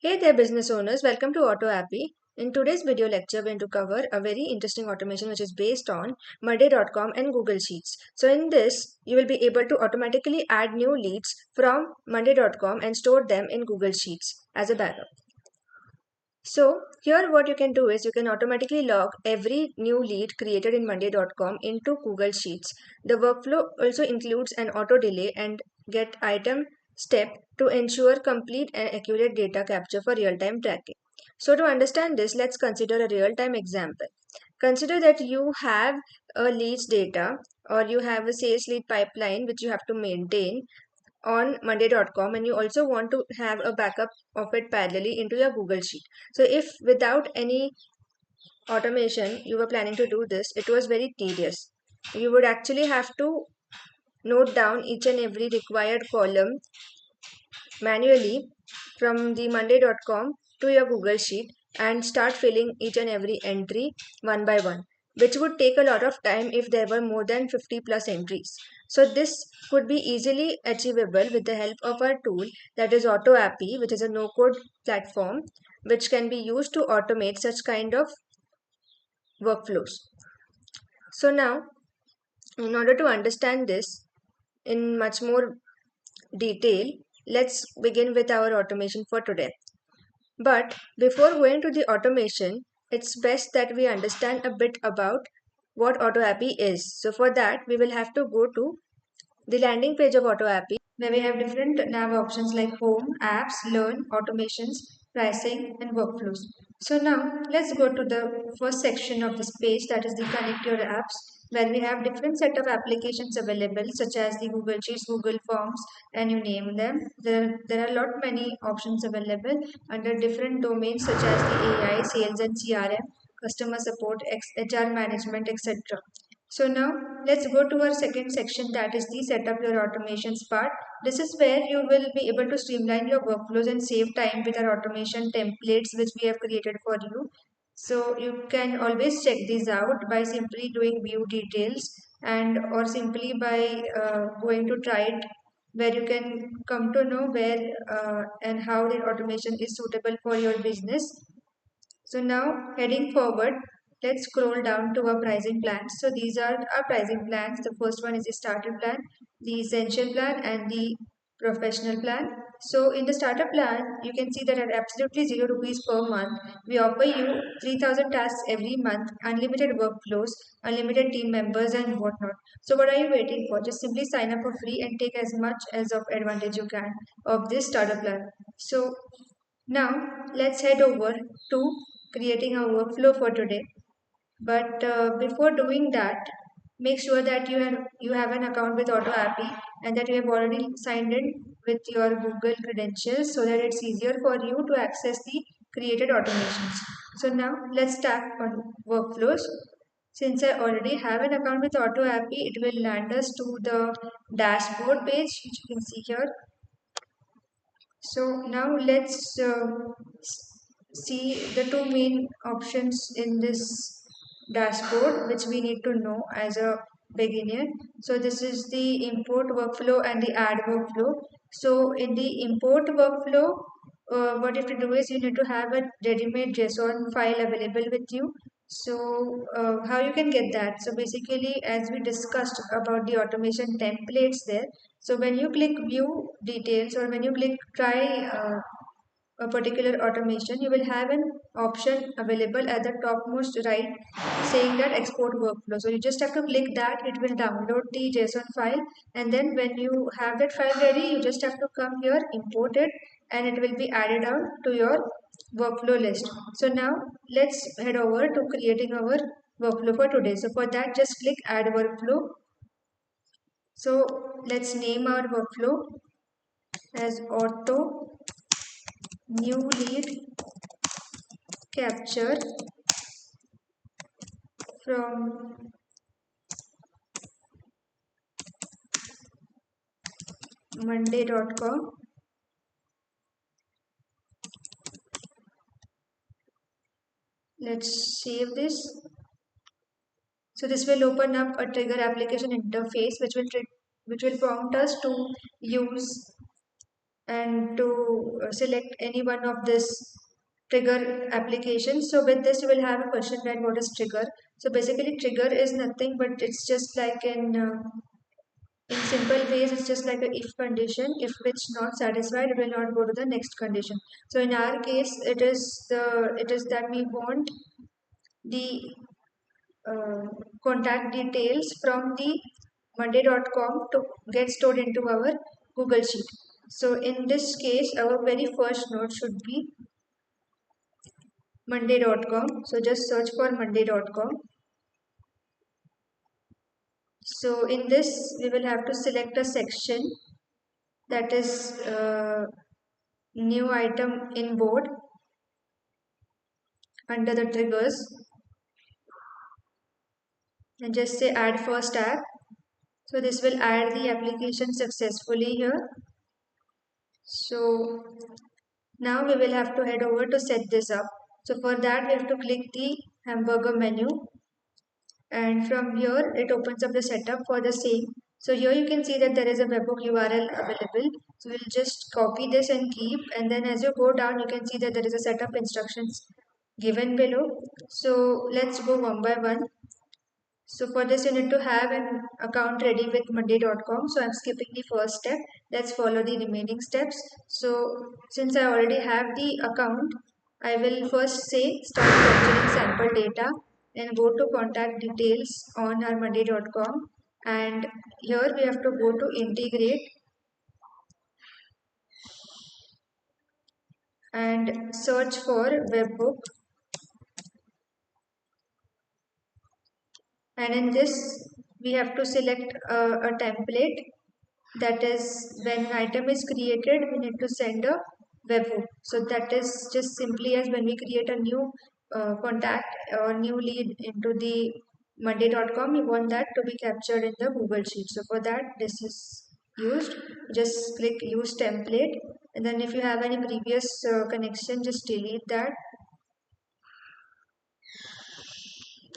Hey there, business owners. Welcome to AutoAppy. In today's video lecture, we're going to cover a very interesting automation which is based on Monday.com and Google Sheets. So, in this, you will be able to automatically add new leads from Monday.com and store them in Google Sheets as a backup. So, here what you can do is you can automatically log every new lead created in Monday.com into Google Sheets. The workflow also includes an auto delay and get item step to ensure complete and accurate data capture for real-time tracking. So to understand this, let's consider a real-time example. Consider that you have a leads data or you have a sales lead pipeline which you have to maintain on monday.com, and you also want to have a backup of it parallelly into your Google Sheet. So if without any automation you were planning to do this, it was very tedious. You would actually have to note down each and every required column manually from the monday.com to your Google Sheet and start filling each and every entry one by one, which would take a lot of time if there were more than 50 plus entries. So this could be easily achievable with the help of our tool, that is AutoAppy, which is a no-code platform which can be used to automate such kind of workflows. So now, in order to understand this in much more detail, let's begin with our automation for today. But before going to the automation, it's best that we understand a bit about what AutoAppy is. So for that, we will have to go to the landing page of AutoAppy, where we have different nav options like home, apps, learn, automations, pricing, and workflows. So now let's go to the first section of this page, that is the connect your apps, where we have different set of applications available such as the Google Sheets, Google Forms, and you name them. There are a lot many options available under different domains such as the AI, sales and CRM, customer support, HR management, etc. So now let's go to our second section, that is the setup your automations part. This is where you will be able to streamline your workflows and save time with our automation templates which we have created for you. So you can always check these out by simply doing view details and or simply by going to try it, where you can come to know where and how the automation is suitable for your business. So now heading forward, let's scroll down to our pricing plans. So these are our pricing plans. The first one is the starter plan, the essential plan, and the professional plan. So in the starter plan, you can see that at absolutely 0 rupees per month, we offer you 3,000 tasks every month, unlimited workflows, unlimited team members, and whatnot. So what are you waiting for? Just simply sign up for free and take as much as of advantage you can of this starter plan. So now let's head over to creating a workflow for today. But before doing that, make sure that you have an account with AutoAppy and that you have already signed in with your Google credentials so that it's easier for you to access the created automations. So now let's tap on workflows. Since I already have an account with AutoAppy, it will land us to the dashboard page, which you can see here. So now let's see the two main options in this dashboard which we need to know as a beginner. So this is the import workflow and the add workflow. So in the import workflow, what you have to do is you need to have a ready-made JSON file available with you. So how you can get that? So basically, as we discussed about the automation templates there, so when you click view details or when you click try a particular automation, you will have an option available at the topmost right saying that export workflow. So you just have to click that, it will download the JSON file, and then when you have that file ready, you just have to come here, import it, and it will be added on to your workflow list. So now let's head over to creating our workflow for today. So for that, just click add workflow. So let's name our workflow as auto new lead capture from monday.com. Let's save this. So this will open up a trigger application interface which will prompt us to use and to select any one of this trigger applications. So with this you will have a question that what is trigger. So basically trigger is nothing but it's just like in simple ways it's just like a if condition. If it's not satisfied it will not go to the next condition. So in our case it is that we want the uh, contact details from the monday.com to get stored into our Google Sheet. So in this case our very first node should be monday.com. So just search for monday.com. So in this we will have to select a section that is new item in board under the triggers and just say add first app. So this will add the application successfully here. So now we will have to head over to set this up. So for that we have to click the hamburger menu, and from here it opens up the setup for the same. So here you can see that there is a webhook URL available. So we'll just copy this and keep, and then as you go down you can see that there is a setup instructions given below. So let's go one by one. So for this you need to have an account ready with monday.com. So I'm skipping the first step. Let's follow the remaining steps. So since I already have the account, I will first say start capturing sample data and go to contact details on our monday.com, and here we have to go to integrate and search for webhook, and in this we have to select a template. That is, when an item is created we need to send a webhook. So that is just simply as when we create a new contact or new lead into the monday.com, we want that to be captured in the Google Sheet. So for that this is used. Just click use template, and then if you have any previous connection just delete that,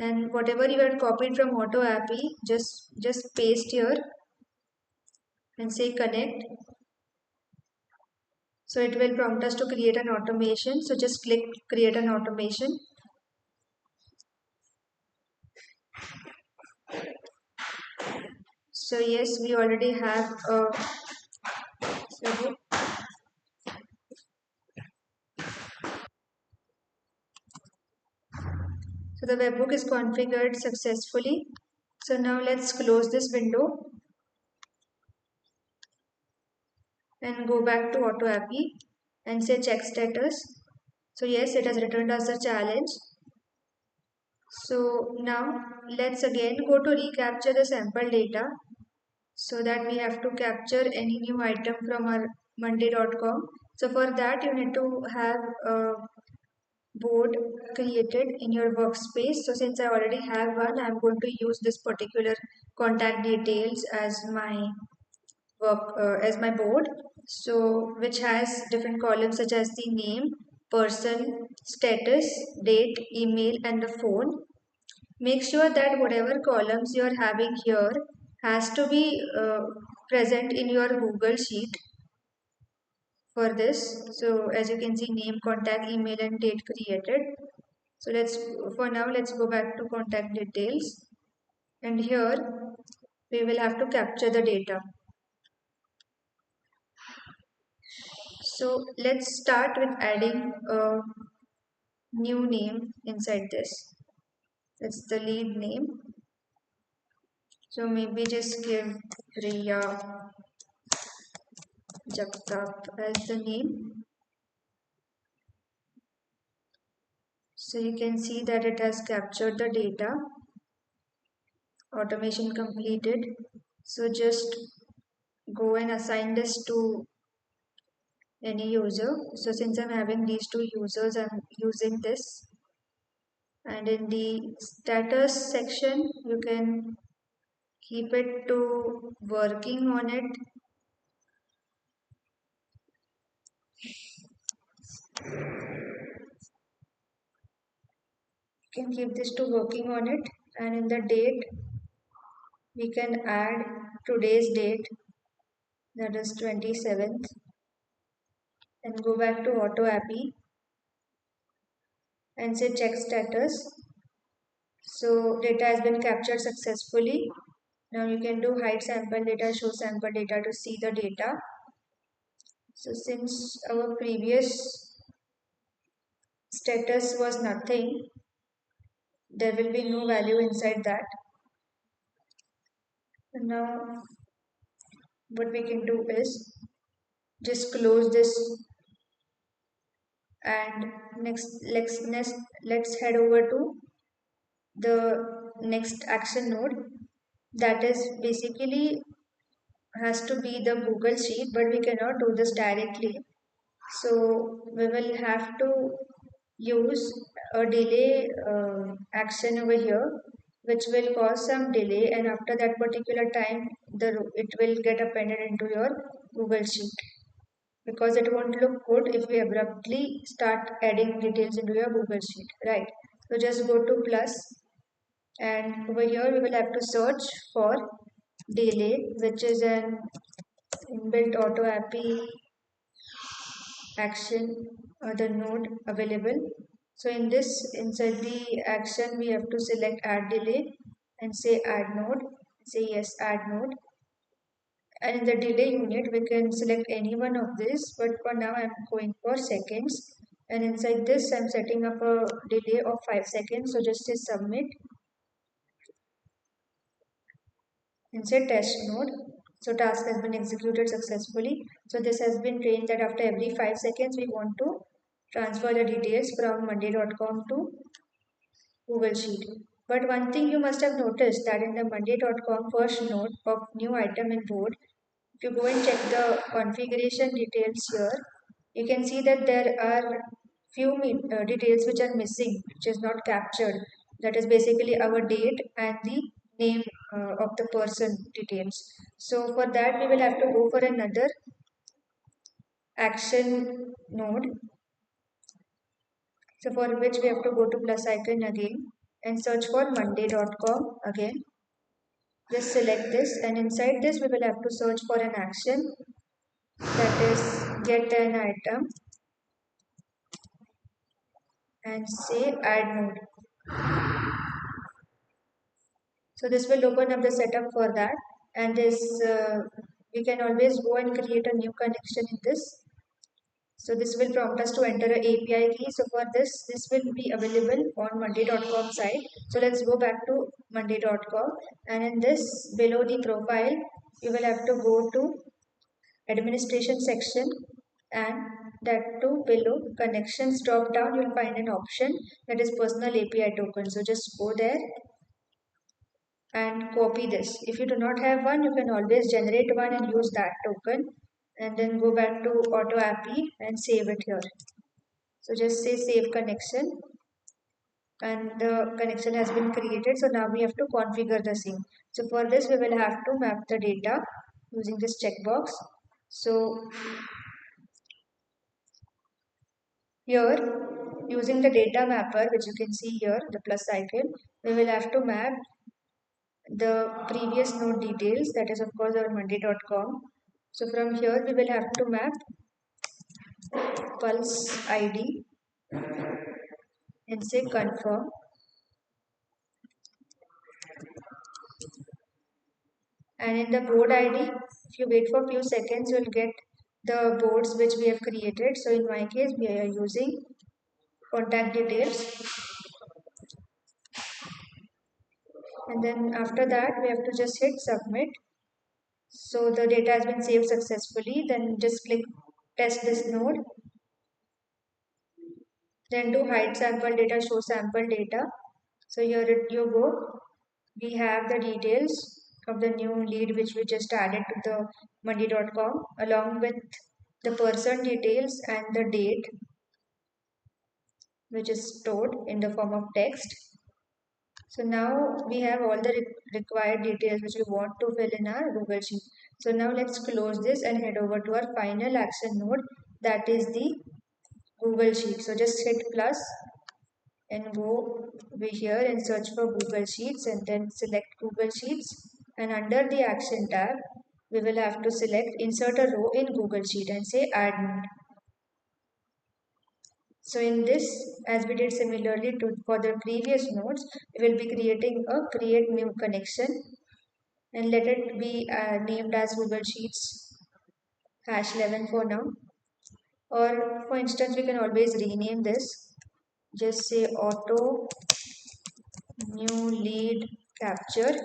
and whatever you had copied from AutoAppy just paste here and say connect. So it will prompt us to create an automation. So just click create an automation. So yes, we already have a sorry. So the webhook is configured successfully. So now let's close this window and go back to AutoAppy and say check status. So yes, it has returned us a challenge. So now let's again go to recapture the sample data, so that we have to capture any new item from our monday.com. So for that you need to have a board created in your workspace. So since I already have one, I'm going to use this particular contact details as my as my board. So which has different columns such as the name, person, status, date, email, and the phone. Make sure that whatever columns you are having here has to be present in your Google Sheet for this. So as you can see, name, contact, email, and date created. So for now let's go back to contact details, and here we will have to capture the data. So let's start with adding a new name inside this. That's the lead name. So maybe just give Priya Jagtap as the name. So you can see that it has captured the data. Automation completed. So just go and assign this to any user. So since I'm having these two users, I'm using this. And in the status section, you can keep it to working on it. You can keep this to working on it. And in the date, we can add today's date, that is 27th. and go back to Auto API and say check status. So data has been captured successfully. Now you can do hide sample data, show sample data to see the data. So since our previous status was nothing, there will be no value inside that. And now what we can do is just close this, and let's head over to the next action node, that is basically has to be the Google Sheet, but we cannot do this directly. So we will have to use a delay action over here, which will cause some delay, and after that particular time, it will get appended into your Google Sheet, because it won't look good if we abruptly start adding details into your Google Sheet, right? So just go to plus, and over here we will have to search for delay, which is an inbuilt Auto API action the node available. So in this, inside the action, we have to select add delay and say add node, say yes, add node. And in the delay unit, we can select any one of this, but for now I'm going for seconds. And inside this, I'm setting up a delay of 5 seconds. So just say submit and say test node. So task has been executed successfully. So this has been trained that after every 5 seconds, we want to transfer the details from monday.com to Google Sheet. But one thing you must have noticed that in the monday.com first node of new item in board, if you go and check the configuration details here, you can see that there are few details which are missing, which is not captured. That is basically our date and the name of the person details. So for that, we will have to go for another action node. So for which we have to go to plus icon again and search for monday.com again. Just select this, and inside this we will have to search for an action, that is get an item, and say add node. So this will open up the setup for that, and this we can always go and create a new connection in this. So this will prompt us to enter an API key. So for this will be available on monday.com site. So let's go back to monday.com, and in this below the profile, you will have to go to administration section, and that too below connections drop down you will find an option that is personal API token. So just go there and copy this. If you do not have one, you can always generate one and use that token, and then go back to Auto API and save it here. So just say save connection, and the connection has been created. So now we have to configure the same. So for this we will have to map the data using this checkbox. So here, using the data mapper, which you can see here, the plus icon, we will have to map the previous node details, that is of course our monday.com. So from here we will have to map pulse ID and say confirm. And in the board ID, if you wait for a few seconds, you will get the boards which we have created. So in my case, we are using contact details. And then after that, we have to just hit submit. So the data has been saved successfully. Then just click test this node. Then do hide sample data, show sample data. So here you go. We have the details of the new lead which we just added to the monday.com, along with the person details and the date which is stored in the form of text. So now we have all the required details which we want to fill in our Google Sheet. So now let's close this and head over to our final action node, that is the Google Sheet. So just hit plus and go over here and search for Google Sheets, and then select Google Sheets, and under the action tab we will have to select insert a row in Google Sheet and say add node. So in this, as we did similarly to for the previous nodes, we will be creating a create new connection and let it be named as Google Sheets #11 for now. Or for instance, we can always rename this. Just say auto new lead capture.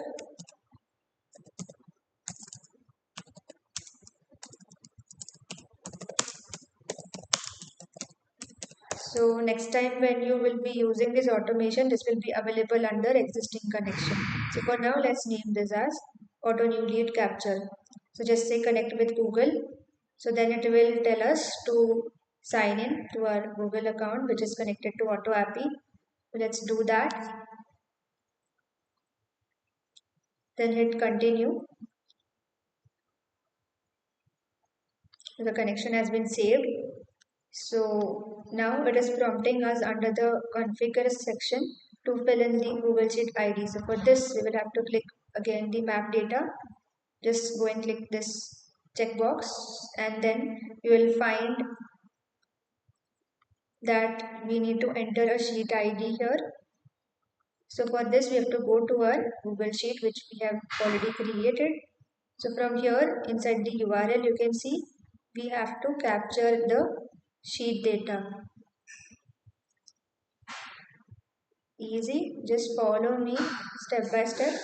So next time when you will be using this automation, this will be available under existing connection. So for now, let's name this as auto new lead capture. So just say connect with Google. So then it will tell us to sign in to our Google account, which is connected to AutoAppy. So let's do that. Then hit continue. So the connection has been saved. So now it is prompting us under the configure section to fill in the Google Sheet ID. So for this, we will have to click again the map data. Just go and click this checkbox and then you will find that we need to enter a sheet ID here. So for this, we have to go to our Google Sheet, which we have already created. So from here, inside the URL, you can see we have to capture the sheet data. Easy, just follow me step by step.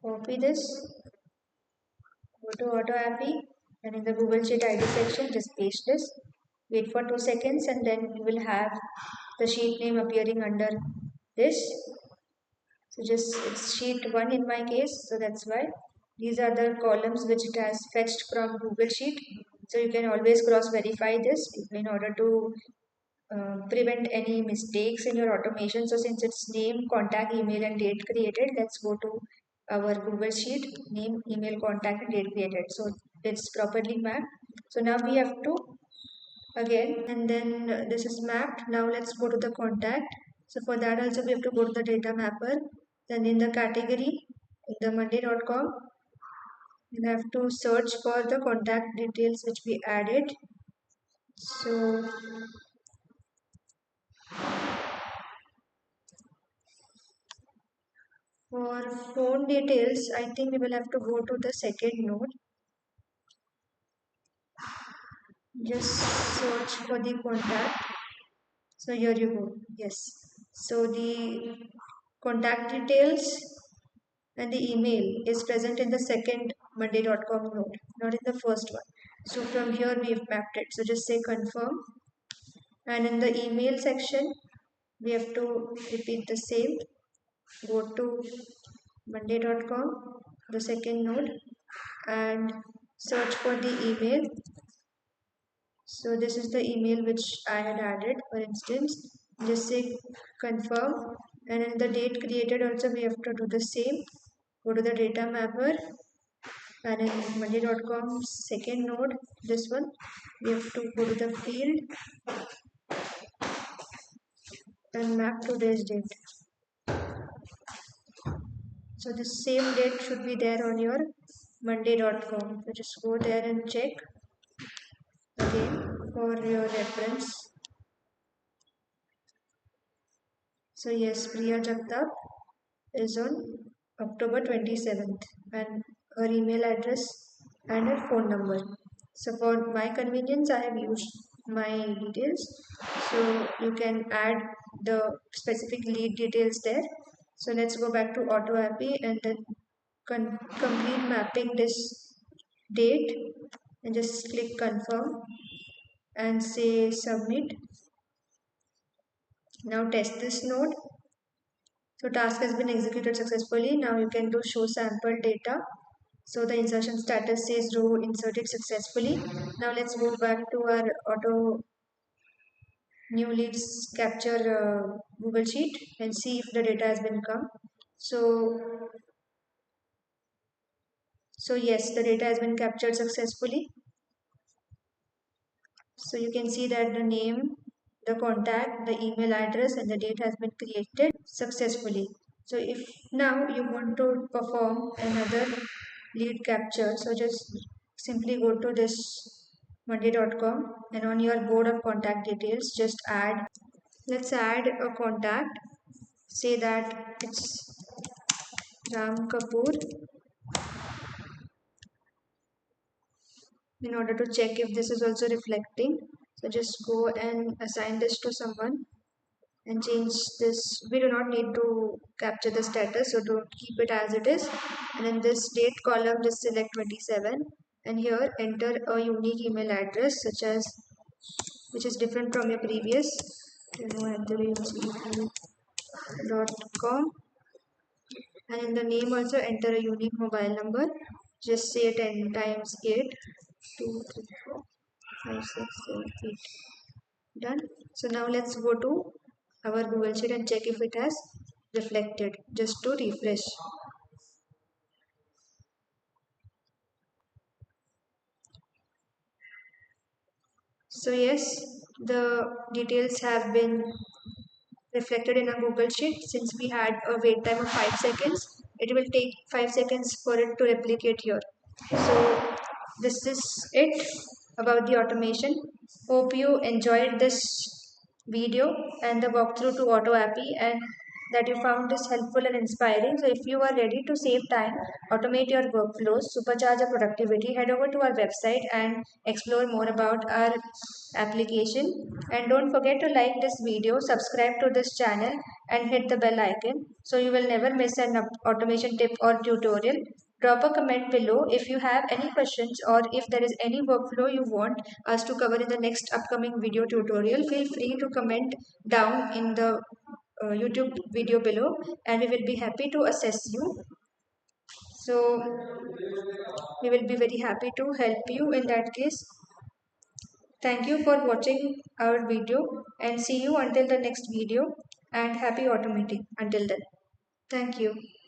Copy this, go to AutoAppy, and in the Google Sheet ID section, just paste this. Wait for 2 seconds, and then you will have the sheet name appearing under this. So just it's sheet 1 in my case, so that's why. These are the columns which it has fetched from Google Sheet. So you can always cross verify this in order to prevent any mistakes in your automation. So since it's name, contact, email and date created, let's go to our Google Sheet, name, email, contact and date created. So it's properly mapped. So now we have to again, and then this is mapped. Now let's go to the contact. So for that also we have to go to the data mapper. Then in the category, in the monday.com, we have to search for the contact details which we added. So for phone details, I think we will have to go to the second node. Just search for the contact. So here you go. Yes. So the contact details and the email is present in the second monday.com node, not in the first one. So from here we have mapped it. So just say confirm. And in the email section, we have to repeat the same. Go to monday.com, the second node, and search for the email. So this is the email which I had added, for instance. Just say confirm, and in the date created also we have to do the same. Go to the data mapper, and in monday.com second node, this one, we have to go to the field and map today's date. So the same date should be there on your monday.com. So just go there and check again for your reference. So yes, Priya Jagtap is on October 27th and her email address and her phone number. So for my convenience, I have used my details. So you can add the specific lead details there. So let's go back to AutoAppy and then complete mapping this date and just click confirm and say submit. Now test this node. So task has been executed successfully. Now you can do show sample data. So the insertion status says row inserted successfully. Now let's go back to our auto new leads capture Google Sheet and see if the data has been come. So yes, the data has been captured successfully. So you can see that the name, the contact, the email address and the date has been created successfully. So if now you want to perform another lead capture, so just simply go to this monday.com, and on your board of contact details, just add, let's add a contact. Say that it's Ram Kapoor in order to check if this is also reflecting. So just go and assign this to someone and change this. We do not need to capture the status, so to keep it as it is. And in this date column, just select 27 and here enter a unique email address such as, which is different from your previous, gmail.com, and in the name also enter a unique mobile number. Just say 10 times 8, 2, 3, 4, 5, 6, 7, 8. Done. So now let's go to our Google Sheet and check if it has reflected. Just to refresh. So yes, the details have been reflected in a Google Sheet. Since we had a wait time of 5 seconds, it will take 5 seconds for it to replicate here. So this is it about the automation. Hope you enjoyed this video and the walkthrough to AutoAppy, and that you found this helpful and inspiring. So if you are ready to save time, automate your workflows, supercharge your productivity, head over to our website and explore more about our application. And don't forget to like this video, subscribe to this channel and hit the bell icon so you will never miss an automation tip or tutorial. Drop a comment below if you have any questions or if there is any workflow you want us to cover in the next upcoming video tutorial. Feel free to comment down in the YouTube video below and we will be happy to assess you. So we will be very happy to help you in that case. Thank you for watching our video and see you until the next video, and happy automating until then. Thank you.